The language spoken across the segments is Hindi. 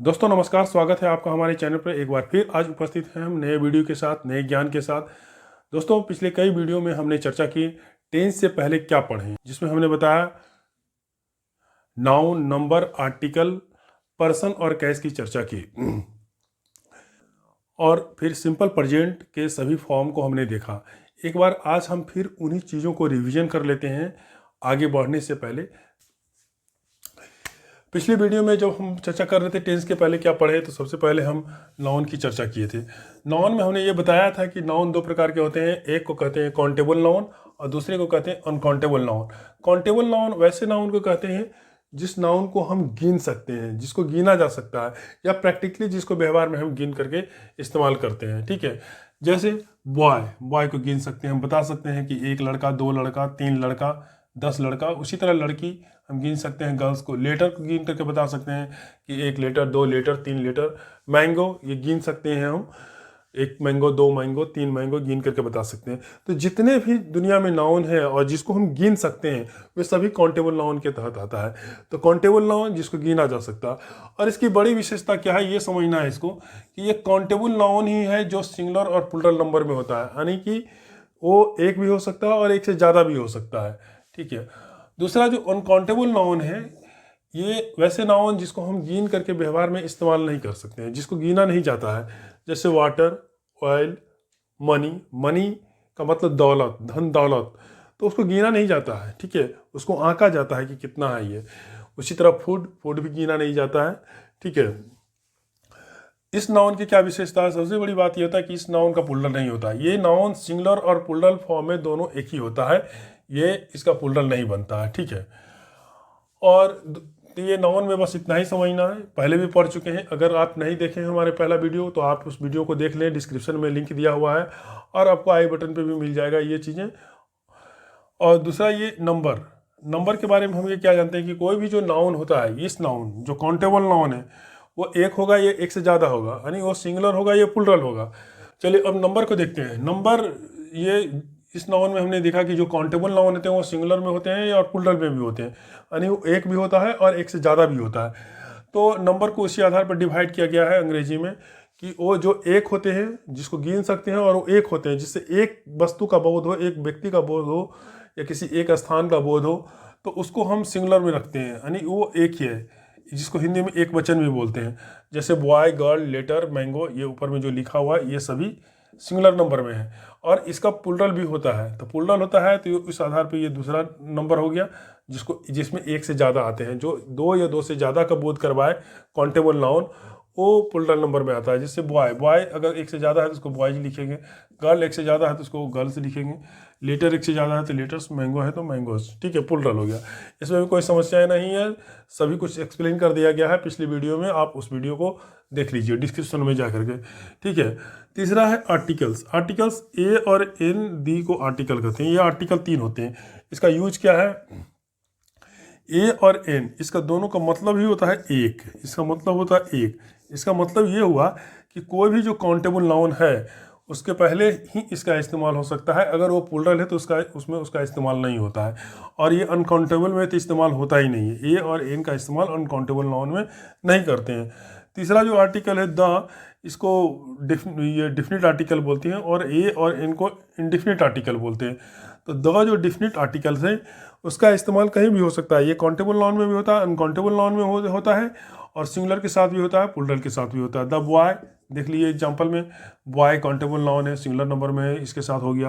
दोस्तों नमस्कार, स्वागत है आपका हमारे चैनल पर। एक बार फिर आज उपस्थित हैं हम नए वीडियो के साथ, नए ज्ञान के साथ। दोस्तों पिछले कई वीडियो में हमने चर्चा की टेंस से पहले क्या पढ़ें, जिसमें हमने बताया नाउन, नंबर, आर्टिकल, पर्सन और केस की चर्चा की और फिर सिंपल प्रेजेंट के सभी फॉर्म को हमने देखा। एक बार आज हम फिर उन्हीं चीज़ों को रिवीजन कर लेते हैं आगे बढ़ने से पहले। पिछली वीडियो में जब हम चर्चा कर रहे थे टेंस के पहले क्या पढ़े, तो सबसे पहले हम नाउन की चर्चा किए थे। नाउन में हमने ये बताया था कि नाउन दो प्रकार के होते हैं, एक को कहते हैं काउंटेबल नाउन और दूसरे को कहते हैं अनकाउंटेबल नाउन। काउंटेबल नाउन वैसे नाउन को कहते हैं जिस नाउन को हम गिन सकते हैं, जिसको गिना जा सकता है, या प्रैक्टिकली जिसको व्यवहार में हम गिन करके इस्तेमाल करते हैं। ठीक है, जैसे बॉय को गिन सकते हैं, हम बता सकते हैं कि एक लड़का, दो लड़का, तीन लड़का, 10 लड़का। उसी तरह लड़की हम गिन सकते हैं, गर्ल्स को, लेटर को गिन करके बता सकते हैं कि एक लेटर, दो लेटर, तीन लेटर। मैंगो ये गिन सकते हैं हम, एक मैंगो, दो मैंगो, तीन मैंगो गिन करके बता सकते हैं। तो जितने भी दुनिया में नाउन है और जिसको हम गिन सकते हैं वे सभी काउंटेबल नाउन के तहत आता है। तो काउंटेबल नाउन जिसको गिना जा सकता है। और इसकी बड़ी विशेषता क्या है ये समझना है इसको, कि ये काउंटेबल नाउन ही है जो सिंगुलर और प्लूरल नंबर में होता है, यानी कि वो एक भी हो सकता है और एक से ज़्यादा भी हो सकता है। ठीक है, दूसरा जो अनकाउंटेबल नाउन है, ये वैसे नाउन जिसको हम गिन करके व्यवहार में इस्तेमाल नहीं कर सकते हैं, जिसको गिना नहीं जाता है। जैसे वाटर, ऑयल, मनी। मनी का मतलब दौलत, धन दौलत, तो उसको गिना नहीं जाता है। ठीक है, उसको आंका जाता है कि कितना है ये। उसी तरह फूड भी गिना नहीं जाता है। ठीक है, इस नाउन की क्या विशेषता है? सबसे बड़ी बात यह होता है कि इस नाउन का प्लूरल नहीं होता। ये नाउन सिंगुलर और प्लूरल फॉर्म में दोनों एक ही होता है, ये इसका प्लूरल नहीं बनता है। ठीक है, और तो ये नाउन में बस इतना ही समझना है। पहले भी पढ़ चुके हैं, अगर आप नहीं देखे हैं हमारे पहला वीडियो तो आप उस वीडियो को देख लें, डिस्क्रिप्शन में लिंक दिया हुआ है और आपको आई बटन पे भी मिल जाएगा ये चीज़ें। और दूसरा ये नंबर के बारे में हम ये क्या जानते हैं कि कोई भी जो नाउन होता है, इस नाउन जो काउंटेबल नाउन है वो एक होगा, ये एक से ज़्यादा होगा, यानी वो सिंगुलर होगा, ये प्लूरल होगा। चलिए अब नंबर को देखते हैं। नंबर, ये इस नाउन में हमने देखा कि जो काउंटेबल नाउन होते हैं वो सिंगुलर में होते हैं और प्लूरल में भी होते हैं, यानी वो एक भी होता है और एक से ज़्यादा भी होता है। तो नंबर को उसी आधार पर डिवाइड किया गया है अंग्रेजी में कि वो जो एक होते हैं जिसको गिन सकते हैं, और वो एक होते हैं जिससे एक वस्तु का बोध हो, एक व्यक्ति का बोध हो या किसी एक स्थान का बोध हो, तो उसको हम सिंगुलर में रखते हैं, यानी वो एक ही है, जिसको हिंदी में एक वचन भी बोलते हैं। जैसे बॉय, गर्ल, लेटर, मैंगो, ये ऊपर में जो लिखा हुआ है ये सभी सिंगुलर नंबर में है। और इसका प्लूरल भी होता है, तो प्लूरल होता है तो इस आधार पे ये दूसरा नंबर हो गया जिसमें एक से ज़्यादा आते हैं। जो दो या दो से ज़्यादा का बोध करवाए काउंटेबल नाउन, वो प्लूरल नंबर में आता है। जैसे बॉय अगर एक से ज़्यादा है तो उसको बॉयज लिखेंगे, गर्ल एक से ज़्यादा है तो उसको गर्ल्स लिखेंगे, लेटर एक से ज़्यादा है तो लेटर्स, मैंगो है तो मैंगोज। ठीक है, प्लूरल हो गया। इसमें भी कोई समस्याएं नहीं है, सभी कुछ एक्सप्लेन कर दिया गया है पिछली वीडियो में, आप उस वीडियो को देख लीजिए डिस्क्रिप्शन में जा करके। ठीक है, तीसरा है आर्टिकल्स। आर्टिकल्स ए और एन, दी को आर्टिकल कहते हैं। ये आर्टिकल 3 होते हैं। इसका यूज क्या है? ए और एन, इसका दोनों का मतलब ही होता है एक। इसका मतलब होता है एक। इसका मतलब ये हुआ कि कोई भी जो काउंटेबल नाउन है उसके पहले ही इसका इस्तेमाल हो सकता है। अगर वो प्लूरल है तो उसका इस्तेमाल नहीं होता है। और ये अनकाउंटेबल में तो इस्तेमाल होता ही नहीं है। ए और एन का इस्तेमाल अनकाउंटेबल नाउन में नहीं करते हैं। तीसरा जो आर्टिकल है द, इसको ये डिफिनिट आर्टिकल बोलते हैं, और ए और एन को इंडिफिनिट आर्टिकल बोलते हैं। तो द जो डिफिनिट आर्टिकल्स है उसका इस्तेमाल कहीं भी हो सकता है। ये काउंटेबल नाउन में भी होता है, अनकाउंटेबल नाउन में होता है, और सिंगुलर के साथ भी होता है, प्लूरल के साथ भी होता है। द बॉय, देख लीजिए एग्जांपल में, बॉय काउंटेबल नाउन है, सिंगुलर नंबर में है, इसके साथ हो गया।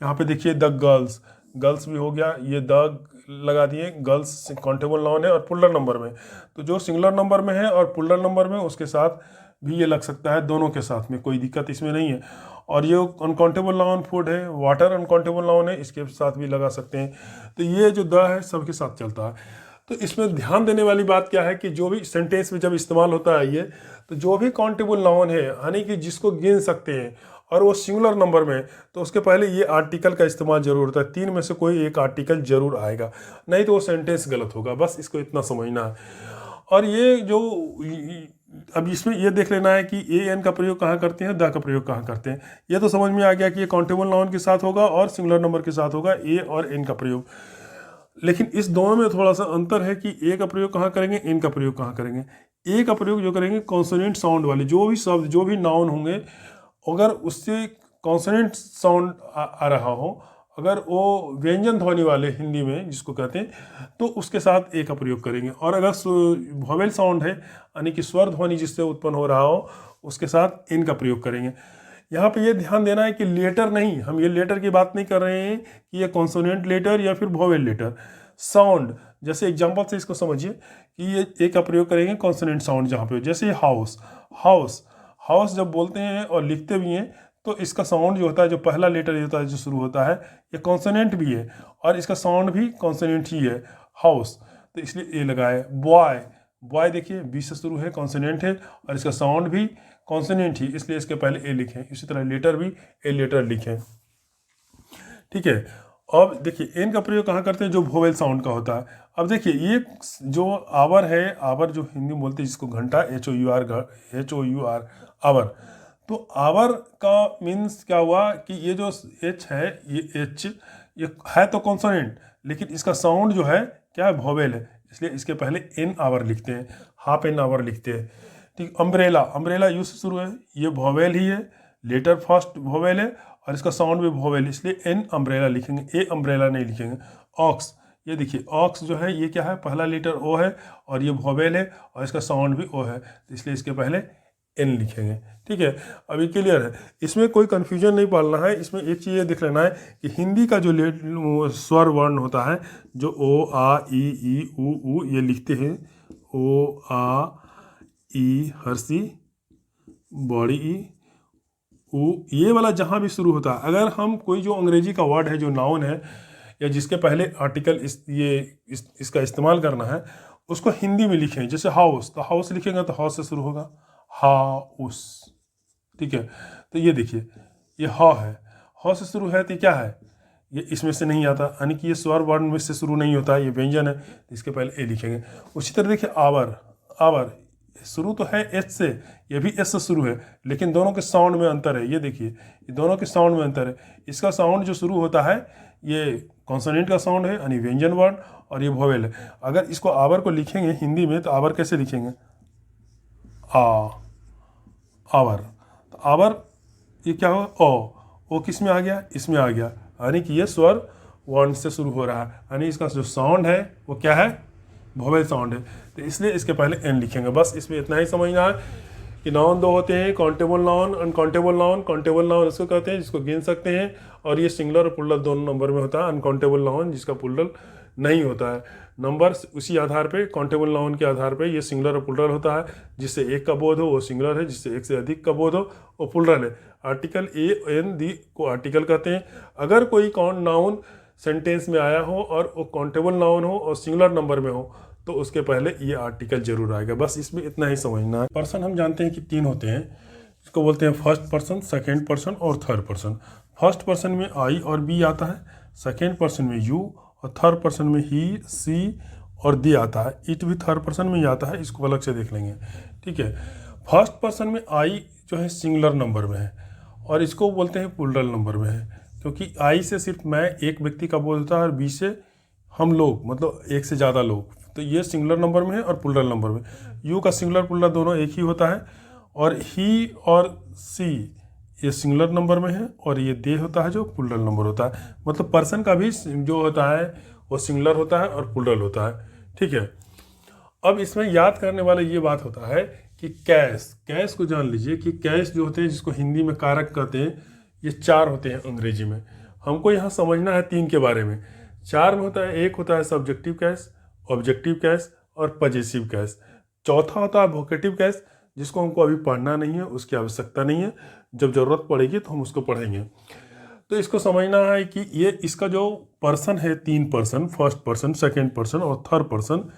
यहाँ पे देखिए द गर्ल्स, गर्ल्स भी हो गया, ये द लगा दिए, गर्ल्स काउंटेबल नाउन है और प्लूरल नंबर में। तो जो सिंगुलर नंबर में है और प्लूरल नंबर में उसके साथ भी ये लग सकता है, दोनों के साथ में कोई दिक्कत इसमें नहीं है। और ये अनकाउंटेबल नाउन फूड है, वाटर अनकाउंटेबल नाउन है, इसके साथ भी लगा सकते हैं। तो ये जो द है सबके साथ चलता है। तो इसमें ध्यान देने वाली बात क्या है कि जो भी सेंटेंस में जब इस्तेमाल होता है ये, तो जो भी काउंटेबल नाउन है, यानी कि जिसको गिन सकते हैं और वो सिंगुलर नंबर में, तो उसके पहले ये आर्टिकल का इस्तेमाल जरूर होता है। 3 में से कोई एक आर्टिकल जरूर आएगा, नहीं तो वो सेंटेंस गलत होगा। बस इसको इतना समझना है। और ये जो अब इसमें ये देख लेना है कि ए एन का प्रयोग कहाँ करते हैं, द का प्रयोग कहाँ करते हैं। ये तो समझ में आ गया कि ये काउंटेबल नाउन के साथ होगा और सिंगुलर नंबर के साथ होगा ए और एन का प्रयोग। लेकिन इस दोनों में थोड़ा सा अंतर है कि ए का प्रयोग कहाँ करेंगे, एन का प्रयोग कहाँ करेंगे। ए का प्रयोग जो करेंगे कॉन्सोनेंट साउंड वाले जो भी शब्द जो भी नाउन होंगे, अगर उससे कॉन्सोनेंट साउंड आ रहा हो, अगर वो व्यंजन ध्वनि वाले हिंदी में जिसको कहते हैं, तो उसके साथ ए का प्रयोग करेंगे। और अगर वोवेल साउंड है यानी कि स्वर ध्वनि जिससे उत्पन्न हो रहा हो, उसके साथ एन का प्रयोग करेंगे। यहाँ पे ये ध्यान देना है कि लेटर नहीं, हम ये लेटर की बात नहीं कर रहे हैं कि ये कॉन्सोनेंट लेटर या फिर वोवेल लेटर, साउंड। जैसे एग्जांपल से इसको समझिए कि ये ए का प्रयोग करेंगे कॉन्सोनेंट साउंड जहाँ पे, जैसे हाउस, हाउस, हाउस जब बोलते हैं और लिखते भी हैं तो इसका साउंड जो होता है, जो पहला लेटर होता है जो शुरू होता है, ये कॉन्सोनेंट भी है और इसका साउंड भी कॉन्सोनेंट ही है, हाउस, तो इसलिए ए लगाए। बॉय, बॉय देखिए बी से शुरू है, कॉन्सोनेंट है और इसका साउंड भी कॉन्सोनेंट ही, इसलिए इसके पहले ए लिखें। इसी तरह लेटर भी ए लेटर लिखें, ठीक है। अब देखिए एन का प्रयोग कहाँ करते हैं, जो वोवेल साउंड का होता है। अब देखिए ये जो आवर है, आवर जो हिंदी में बोलते हैं जिसको घंटा, HOUR, आवर, तो आवर का मीन्स क्या हुआ कि ये जो एच है, ये एच ये है तो कॉन्सोनेंट, लेकिन इसका साउंड जो है क्या है, वोवेल है, इसलिए इसके पहले एन आवर लिखते हैं, हाफ एन आवर लिखते हैं, ठीक। अम्ब्रेला, अम्ब्रेला यू से शुरू है, ये वोवेल ही है, लेटर फर्स्ट वोवेल है और इसका साउंड भी वोवेल, इसलिए एन अम्ब्रेला लिखेंगे, ए अम्ब्रेला नहीं लिखेंगे। ऑक्स, ये देखिए ऑक्स जो है ये क्या है, पहला लेटर ओ है और ये वोवेल है और इसका साउंड भी ओ है, तो इसलिए इसके पहले एन लिखेंगे, ठीक है। अभी क्लियर है, इसमें कोई कन्फ्यूजन नहीं पालना है। इसमें एक चीज़ ये देख लेना है कि हिंदी का जो स्वर वर्ण होता है, जो ओ आ ई उ ये लिखते हैं, ओ आ ई हर्षी बड़ी ई उ, ये वाला जहाँ भी शुरू होता है, अगर हम कोई जो अंग्रेजी का वर्ड है जो नाउन है या जिसके पहले आर्टिकल इसका इस्तेमाल करना है, उसको हिंदी में लिखें। जैसे हाउस, तो हाउस लिखेंगे तो हाउस से शुरू होगा, हाउस, ठीक है। तो ये देखिए ये हा है, हा से शुरू है तो क्या है, ये इसमें से नहीं आता, यानी कि ये स्वर वर्ण में से शुरू नहीं होता है, ये व्यंजन है, तो इसके पहले ए लिखेंगे। उसी तरह देखिए आवर, आवर शुरू तो है एच से, ये भी एस से शुरू है, लेकिन दोनों के साउंड में अंतर है। ये देखिए ये दोनों के साउंड में अंतर है, इसका साउंड जो शुरू होता है ये कॉन्सोनेंट का साउंड है यानी व्यंजन वर्ण, और ये वोवेल है। अगर इसको आवर को लिखेंगे हिंदी में तो आवर कैसे लिखेंगे, आवर, तो आवर ये क्या होगा, ओ किस में आ गया, इसमें आ गया, यानी कि ये स्वर वर्ण से शुरू हो रहा है, यानी इसका जो साउंड है वो क्या है, वोवेल साउंड है, तो इसलिए इसके पहले एन लिखेंगे। बस इसमें इतना ही समझना है कि नाउन दो होते हैं, countable noun, uncountable noun. Countable noun इसको कहते हैं जिसको गिन सकते हैं, और ये सिंगुलर और प्लुरल दोनों नंबर में होता है। अनकाउंटेबल नाउन जिसका प्लुरल नहीं होता है। नंबर उसी आधार पे, काउंटेबल नाउन के आधार पे ये सिंगुलर और प्लुरल होता है। जिससे एक का बोध हो वो सिंगुलर है, जिससे एक से अधिक का बोध हो वो प्लुरल है। आर्टिकल ए एन दी को आर्टिकल कहते हैं। अगर कोई नाउन सेंटेंस में आया हो और वो काउंटेबल नाउन हो और सिंगुलर नंबर में हो तो उसके पहले ये आर्टिकल जरूर आएगा। बस इसमें इतना ही समझना है। पर्सन हम जानते हैं कि तीन होते हैं, इसको बोलते हैं फर्स्ट पर्सन, सेकंड पर्सन और थर्ड पर्सन। फर्स्ट पर्सन में आई और बी आता है, सेकंड पर्सन में यू, और थर्ड पर्सन में ही, सी और दी आता है। इट भी थर्ड पर्सन में ही आता है, इसको अलग से देख लेंगे, ठीक है। फर्स्ट पर्सन में आई जो है सिंगुलर नंबर में है और इसको बोलते हैं प्लुरल नंबर में है, क्योंकि आई से सिर्फ मैं एक व्यक्ति का बोध होता है और बी से हम लोग, मतलब एक से ज़्यादा लोग, तो ये सिंगुलर नंबर में है और प्लुरल नंबर में। यू का सिंगुलर प्लुरल दोनों एक ही होता है, और ही और सी ये सिंगुलर नंबर में है, और ये दे होता है जो प्लुरल नंबर होता है। मतलब पर्सन का भी जो होता है वो सिंगुलर होता है और प्लुरल होता है, ठीक है। अब इसमें याद करने वाला ये बात होता है कि कैश, कैश को जान लीजिए कि कैश जो होते हैं जिसको हिंदी में कारक कहते हैं, ये चार होते हैं अंग्रेजी में। हमको यहाँ समझना है तीन के बारे में। चार में होता है, एक होता है सब्जेक्टिव कैश, ऑब्जेक्टिव कैश और पजेसिव कैश। चौथा होता है वोकेटिव कैश, जिसको हमको अभी पढ़ना नहीं है, उसकी आवश्यकता नहीं है, जब ज़रूरत पड़ेगी तो हम उसको पढ़ेंगे। तो इसको समझना है कि ये इसका जो पर्सन है, तीन person, first person, second person और थर्ड पर्सन,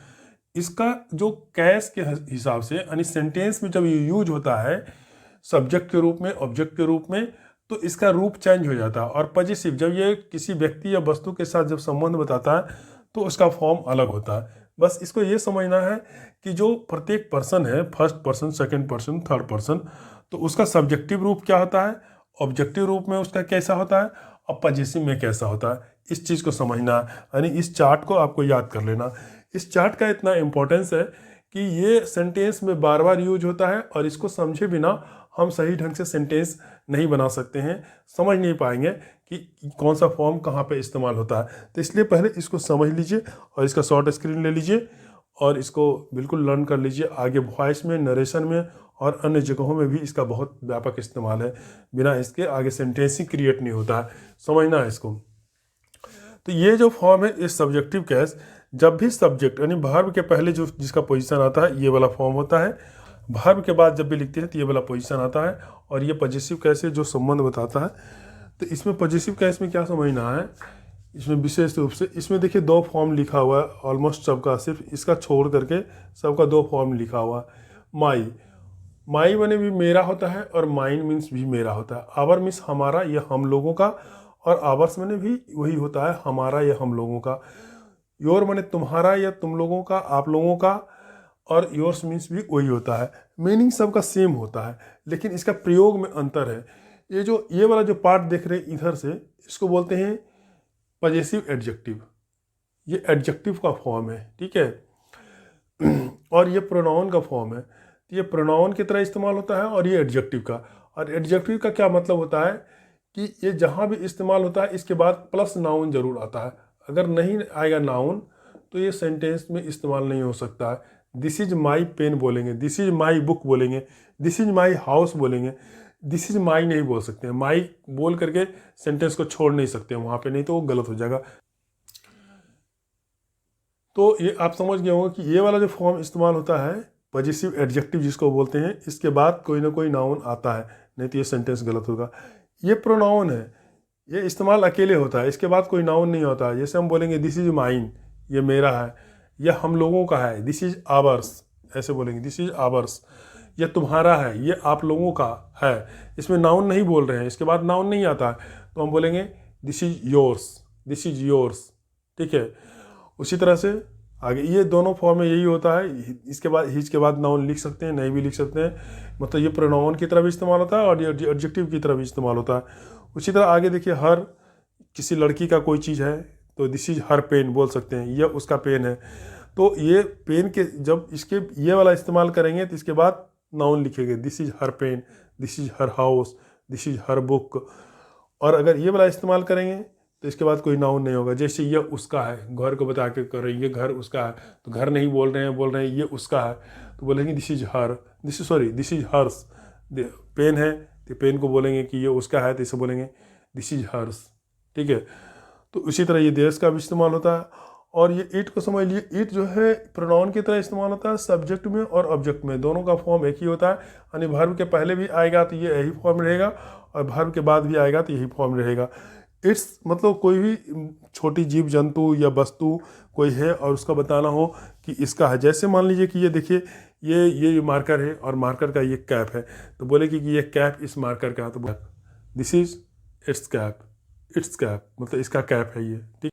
इसका जो कैश के हिसाब से यानी सेंटेंस में जब ये यूज होता है सब्जेक्ट के रूप में, ऑब्जेक्ट के रूप में, तो इसका रूप चेंज हो जाता है। और पजेसिव जब ये किसी व्यक्ति या वस्तु के साथ जब संबंध बताता है तो उसका फॉर्म अलग होता है। बस इसको ये समझना है कि जो प्रत्येक पर्सन है, first person, second person, third person, तो उसका सब्जेक्टिव रूप क्या होता है, ऑब्जेक्टिव रूप में उसका कैसा होता है, और पजेसिव में कैसा होता है। इस चीज़ को समझना है, यानी इस चार्ट को आपको याद कर लेना। इस चार्ट का इतना इम्पोर्टेंस है कि ये सेंटेंस में बार बार यूज होता है और इसको समझे बिना हम सही ढंग से सेंटेंस नहीं बना सकते हैं, समझ नहीं पाएंगे कि कौन सा फॉर्म कहाँ पे इस्तेमाल होता है। तो इसलिए पहले इसको समझ लीजिए और इसका शॉर्ट स्क्रीन ले लीजिए और इसको बिल्कुल लर्न कर लीजिए। आगे वॉइस में, नरेशन में और अन्य जगहों में भी इसका बहुत व्यापक इस्तेमाल है। बिना इसके आगे सेंटेंस ही क्रिएट नहीं होता है, समझना है इसको। तो ये जो फॉर्म है ये सब्जेक्टिव केस, जब भी सब्जेक्ट यानी वर्ब के पहले जो जिसका पोजीशन आता है ये वाला फॉर्म होता है, वर्ब के बाद जब भी लिखते हैं तो ये वाला पोजीशन आता है, और ये पॉजेसिव केस है जो संबंध बताता है। तो इसमें पॉजेसिव केस में क्या समझना है, इसमें विशेष रूप से इसमें देखिए 2 फॉर्म लिखा हुआ है ऑलमोस्ट सबका, सिर्फ इसका छोड़ करके सबका 2 फॉर्म लिखा हुआ है। माई, माई माने भी मेरा होता है और माइन मीन्स भी मेरा होता है। आवर मीन्स हमारा या हम लोगों का, और आवर्स माने भी वही होता है हमारा या हम लोगों का। योर माने तुम्हारा या तुम लोगों का, आप लोगों का, और योर्स मीन्स भी वही होता है। मीनिंग सबका सेम होता है लेकिन इसका प्रयोग में अंतर है। ये वाला जो पार्ट देख रहे हैं इधर से, इसको बोलते हैं पॉजेसिव एडजेक्टिव। ये एडजेक्टिव का फॉर्म है, ठीक है, और ये प्रोनाउन का फॉर्म है। तो ये प्रोनाउन की तरह इस्तेमाल होता है और ये एडजेक्टिव का। और एडजेक्टिव का क्या मतलब होता है कि ये जहाँ भी इस्तेमाल होता है इसके बाद प्लस नाउन जरूर आता है। अगर नहीं आएगा नाउन तो ये सेंटेंस में इस्तेमाल नहीं हो सकता है। दिस इज माई पेन बोलेंगे, दिस इज माई बुक बोलेंगे, दिस इज माई हाउस बोलेंगे, दिस इज माई नहीं बोल सकते हैं। माई बोल करके सेंटेंस को छोड़ नहीं सकते हैं वहाँ पे, नहीं तो वो गलत हो जाएगा। तो ये आप समझ गए होंगे कि ये वाला जो फॉर्म इस्तेमाल होता है पॉजेसिव एडजेक्टिव जिसको बोलते हैं, इसके बाद कोई ना कोई नाउन आता है, नहीं तो ये सेंटेंस गलत होगा। ये प्रोनाउन है, ये इस्तेमाल अकेले होता है, इसके बाद कोई नाउन नहीं होता है। जैसे हम बोलेंगे दिस इज माइन, ये मेरा है, यह हम लोगों का है, दिस इज आवर्स, ऐसे बोलेंगे दिस इज आवर्स। यह तुम्हारा है, ये आप लोगों का है, इसमें नाउन नहीं बोल रहे हैं, इसके बाद नाउन नहीं आता है, तो हम बोलेंगे this is yours, this is yours, ठीक है। उसी तरह से आगे ये दोनों फॉर्म में यही होता है। इसके बाद हिज के बाद नाउन लिख सकते हैं, नहीं भी लिख सकते हैं, मतलब ये प्रोनाउन की तरह भी इस्तेमाल होता है और ये एडजेक्टिव की तरह भी इस्तेमाल होता है। उसी तरह आगे देखिए, हर किसी लड़की का कोई चीज़ है तो दिस इज हर पेन बोल सकते हैं, यह उसका पेन है। तो ये पेन के जब इसके ये वाला इस्तेमाल करेंगे तो इसके बाद नाउन लिखेंगे, this is her pen, this is her house, this is her book. और अगर ये वाला इस्तेमाल करेंगे तो इसके बाद कोई नाउन नहीं होगा। जैसे ये उसका है, घर को बता के कर रहे हैं ये घर उसका है, तो घर नहीं बोल रहे हैं ये उसका है, तो बोलेंगे this is her, this is hers. Pen है तो पेन को बोलेंगे कि ये उसका है, तो इसे बोलेंगे दिस इज हर्स, ठीक है। तो उसी तरह ये देश का भी इस्तेमाल होता है। और ये इट को समझ लिए, इट जो है प्रोनाउन की तरह इस्तेमाल होता है सब्जेक्ट में और ऑब्जेक्ट में, दोनों का फॉर्म एक ही होता है। यानी वर्ब के पहले भी आएगा तो ये यही फॉर्म रहेगा और वर्ब के बाद भी आएगा तो यही फॉर्म रहेगा। इट्स मतलब कोई भी छोटी जीव जंतु या वस्तु कोई है और उसका बताना हो कि इसका है। जैसे मान लीजिए कि ये देखिए ये मार्कर है और मार्कर का ये कैप है, तो बोले कि ये कैप इस मार्कर का है, तो this is it's cap, it's cap मतलब इसका कैप है ये, ठीक।